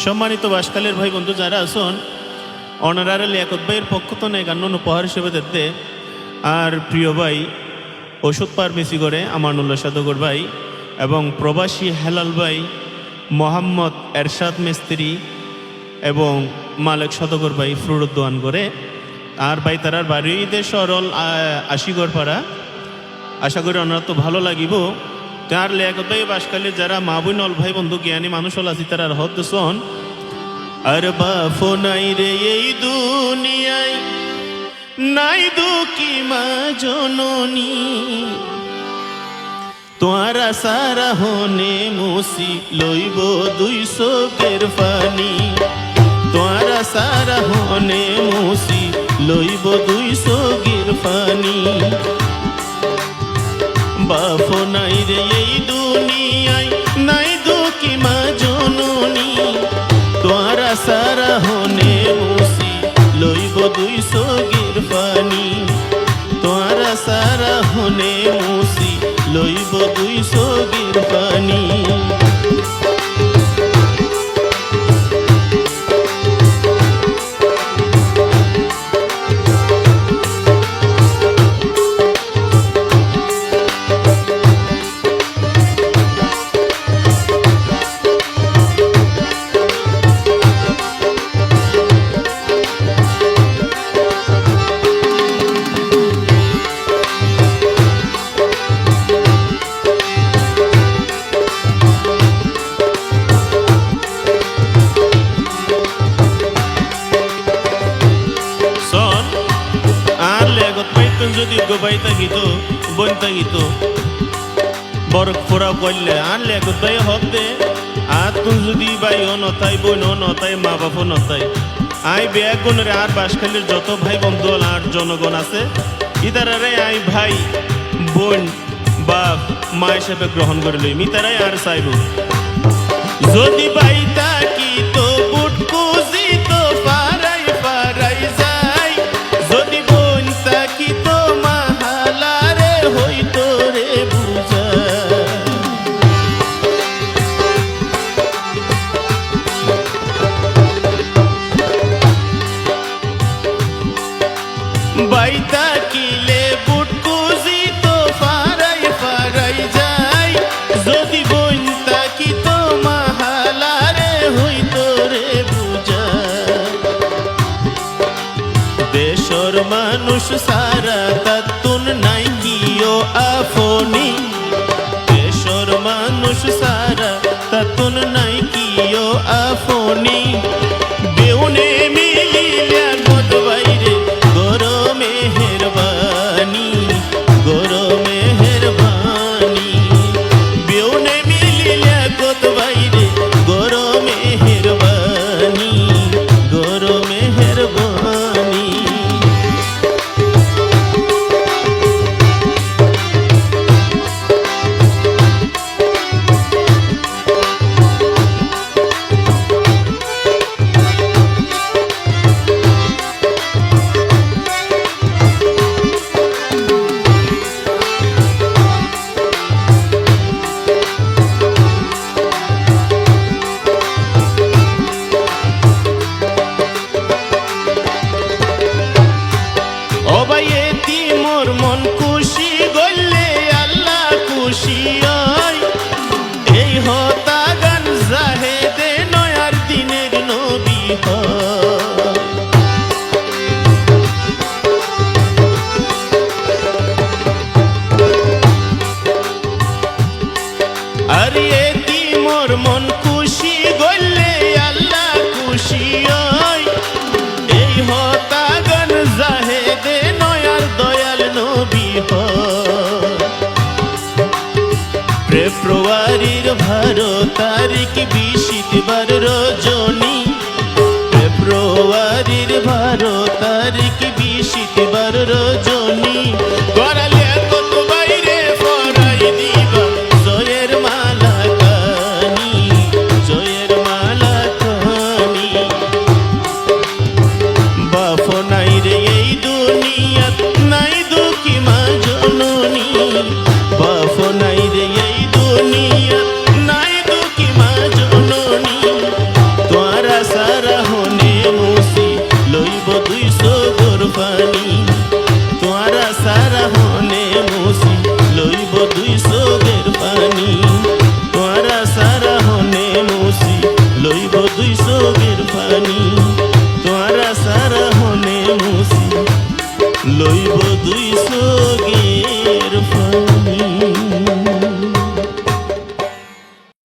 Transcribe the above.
সম্মানিত বাসকালের ভাই বন্ধু যারা আছেন অনারারে লিয়াকত ভাইয়ের পক্ষ তো গান্য উপহার হিসেবে দিতে আর প্রিয় ভাই ওষুধ ফার্মেসি করে আমানুল্লাহ সাদগর ভাই এবং প্রবাসী হেলাল ভাই মোহাম্মদ এরশাদ মিস্ত্রি এবং মালিক সাদগর ভাই ফ্রুটদোয়ান করে আর ভাই তারার বাড়িতে সরল আশিগড় পাড়া আশা করি ওনার তো ভালো লাগিব তার লিয়াকত ভাই বাসকালে যারা মা বোন অল ভাই বন্ধু জ্ঞানী মানুষ হল আছে তারা হতেছন আর বাফো নাই রে এই দুনিয়ায় নাই দুঃখী মা জননী তোয়ারা সারা হনে মুসি লইব 200 পানি তোয়ারা সারা হনে মুসি লইব 200 পানি বাফো নাই রে এই দুনিয়ায় নাই দুঃখী মা জননী তোয়ারা সারা হনে মুসি লইব 200 পানি তোয়ারা সারা হনে মুসি লইব 200 পানি যদি গোবাই থাকিত বই থাকিত বরফ ফোরা করলে আনলে একতাই হক দে আর তুই যদি ভাই ও নতাই বই নতাই মা বাপও নতাই আই বেয়া গুণরে আর বাসখালীর যত ভাই বন্ধু আর জনগণ আছে ইতারারে আই ভাই বোন বাপ মা হিসেবে গ্রহণ করে লই মিতারাই আর চাইব যদি ভাই থাকি তো বুট কুজি তো পারাই পারাই যাই যদি বোন থাকি তো বাইতা কিলে বুট কুজি তো পারাই পারাই যাই যদি বইনতা কি তো মাহালারে হইতো রে বুঝা দেশর মানুষ সারা তাতুন নাই কিও আফনি দেশর মানুষ সারা তাতুন নাই কিও আফনি বেউনে মিলিলে মত বাইরে মন খুশি গলে আল্লাহ খুশি হয় এই হতা গান জাহেদে নয়ার দিনের নবী আর এতি মোর মন খুশি গলে আল্লাহ খুশি হয় এই হতা গান জাহেদে নয়ার দয়াল নবী ফেব্রুয়ারির 12 তারিখ 20 রজনী ফেব্রুয়ারির 12 তারিখ 20 রজনী করালে কত বাইরে ফরাই দিবা জয়ের মালা কানি জয়ের মালা কানি বাফো নাই রে এই দুনিয়াত নাই দুঃখী মা জননী বাফো নাই রে এই দুনিয়াত নাই দুঃখী মা জননী লইব দুই চোর